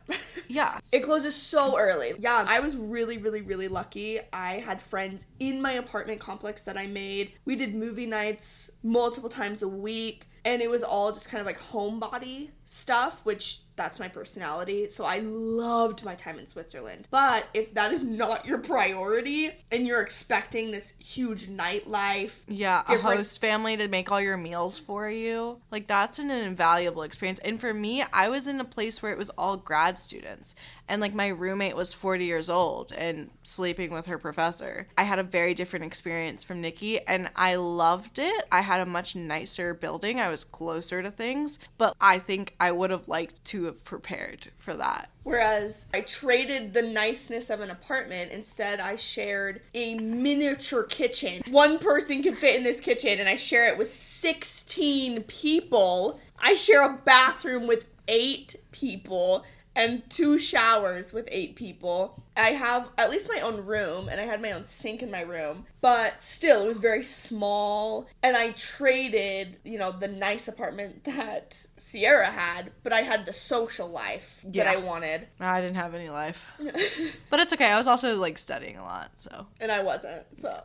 Yeah. It closes so early. Yeah, I was really, really, really lucky. I had friends in my apartment complex that I made. We did movie nights multiple times a week. And it was all just kind of like homebody stuff, which That's my personality. So I loved my time in Switzerland. But if that is not your priority and you're expecting this huge nightlife, yeah, a host family to make all your meals for you, like that's an invaluable experience. And for me, I was in a place where it was all grad students, and like my roommate was 40 years old and sleeping with her professor. I had a very different experience from Nikki, and I loved it. I had a much nicer building. I was closer to things, but I think I would have liked to have prepared for that. Whereas I traded the niceness of an apartment. Instead, I shared a miniature kitchen. One person can fit in this kitchen, and I share it with 16 people. I share a bathroom with 8 people and 2 showers with 8 people. I have at least my own room, and I had my own sink in my room, but still, it was very small, and I traded, the nice apartment that Sierra had, but I had the social life that I wanted. I didn't have any life. But it's okay, I was also, like, studying a lot, so. And I wasn't, so.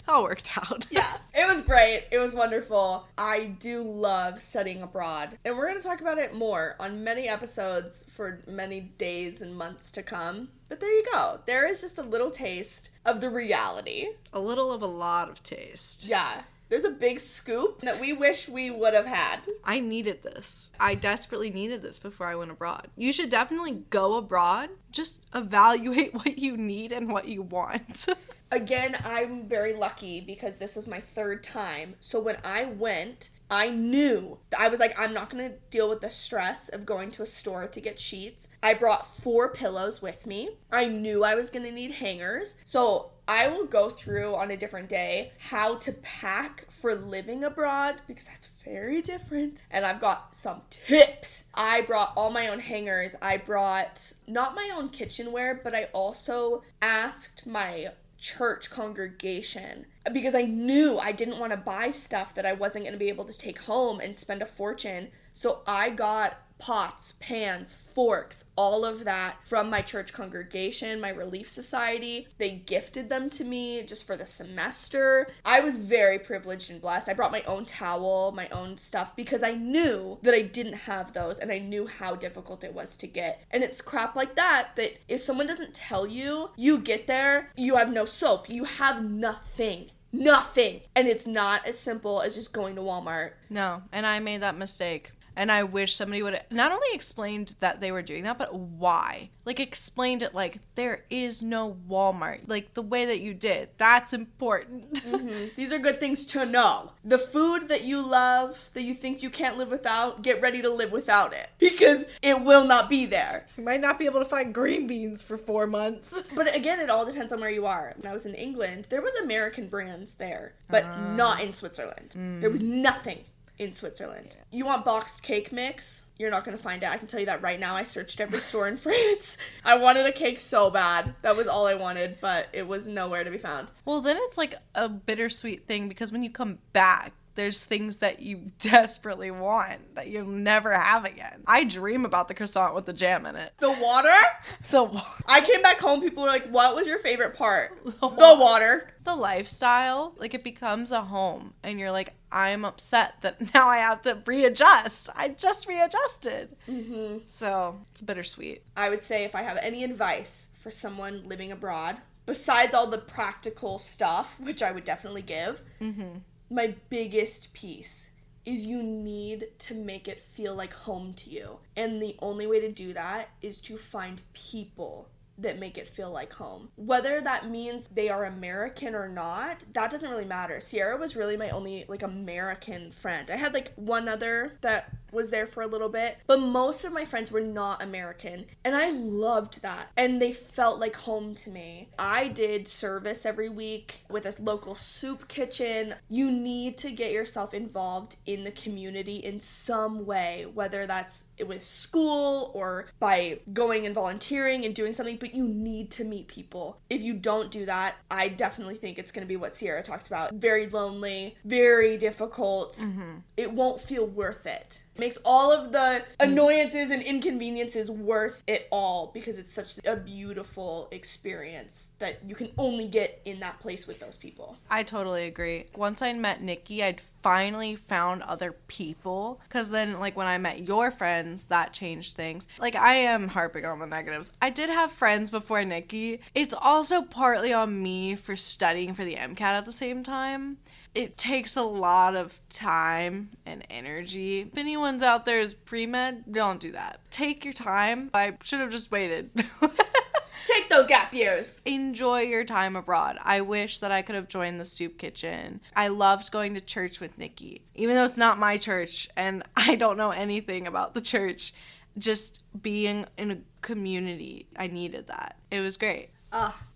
All worked out. Yeah, it was great. It was wonderful. I do love studying abroad. And we're going to talk about it more on many episodes for many days and months to come. But there you go. There is just a little taste of the reality. A little of a lot of taste. Yeah. There's a big scoop that we wish we would have had. I needed this. I desperately needed this before I went abroad. You should definitely go abroad. Just evaluate what you need and what you want. Again, I'm very lucky because this was my 3rd time. So when I went, I knew. I was like, I'm not going to deal with the stress of going to a store to get sheets. I brought 4 pillows with me. I knew I was going to need hangers. So I will go through on a different day how to pack for living abroad because that's very different. And I've got some tips. I brought all my own hangers. I brought not my own kitchenware, but I also asked my church congregation because I knew I didn't want to buy stuff that I wasn't going to be able to take home and spend a fortune. So I got pots, pans, forks, all of that from my church congregation, my Relief Society. They gifted them to me just for the semester. I was very privileged and blessed. I brought my own towel, my own stuff, because I knew that I didn't have those and I knew how difficult it was to get. And it's crap like that if someone doesn't tell you, you get there, you have no soap, you have nothing. Nothing. And it's not as simple as just going to Walmart. No, and I made that mistake. And I wish somebody would have not only explained that they were doing that, but why. Like, explained it like, there is no Walmart. Like, the way that you did. That's important. Mm-hmm. These are good things to know. The food that you love, that you think you can't live without, get ready to live without it. Because it will not be there. You might not be able to find green beans for 4 months. But again, it all depends on where you are. When I was in England, there was American brands there, but not in Switzerland. There was nothing in Switzerland. You want boxed cake mix? You're not going to find it. I can tell you that right now. I searched every store in France. I wanted a cake so bad. That was all I wanted, but it was nowhere to be found. Well, then it's like a bittersweet thing because when you come back, there's things that you desperately want that you'll never have again. I dream about the croissant with the jam in it. The water? The I came back home, people were like, what was your favorite part? The water. The lifestyle, like it becomes a home and you're like, I'm upset that now I have to readjust. I just readjusted. Mm-hmm. So it's bittersweet. I would say if I have any advice for someone living abroad, besides all the practical stuff, which I would definitely give, my biggest piece is you need to make it feel like home to you. And the only way to do that is to find people that make it feel like home. Whether that means they are American or not, that doesn't really matter. Sierra was really my only, American friend. I had, one other that was there for a little bit, but most of my friends were not American, and I loved that, and they felt like home to me. I did service every week with a local soup kitchen. You need to get yourself involved in the community in some way, whether that's with school or by going and volunteering and doing something, but you need to meet people. If you don't do that, I definitely think it's going to be what Sierra talked about. Very lonely, very difficult. It won't feel worth it. It makes all of the annoyances and inconveniences worth it all because it's such a beautiful experience that you can only get in that place with those people. I totally agree. Once I met Nikki, I'd finally found other people. Because then, like, when I met your friends, that changed things. Like, I am harping on the negatives. I did have friends before Nikki. It's also partly on me for studying for the MCAT at the same time. It takes a lot of time and energy. If anyone's out there is pre-med, don't do that. Take your time. I should have just waited. Take those gap years. Enjoy your time abroad. I wish that I could have joined the soup kitchen. I loved going to church with Nikki. Even though it's not my church and I don't know anything about the church, just being in a community, I needed that. It was great.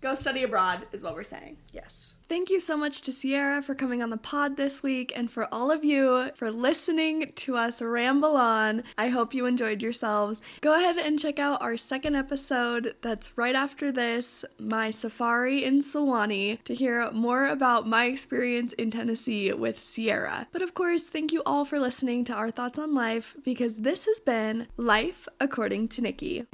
Go study abroad is what we're saying. Yes. Thank you so much to Sierra for coming on the pod this week and for all of you for listening to us ramble on. I hope you enjoyed yourselves. Go ahead and check out our second episode that's right after this, my safari in Sewanee, to hear more about my experience in Tennessee with Sierra. But of course, thank you all for listening to our thoughts on life because this has been Life According to Nikki.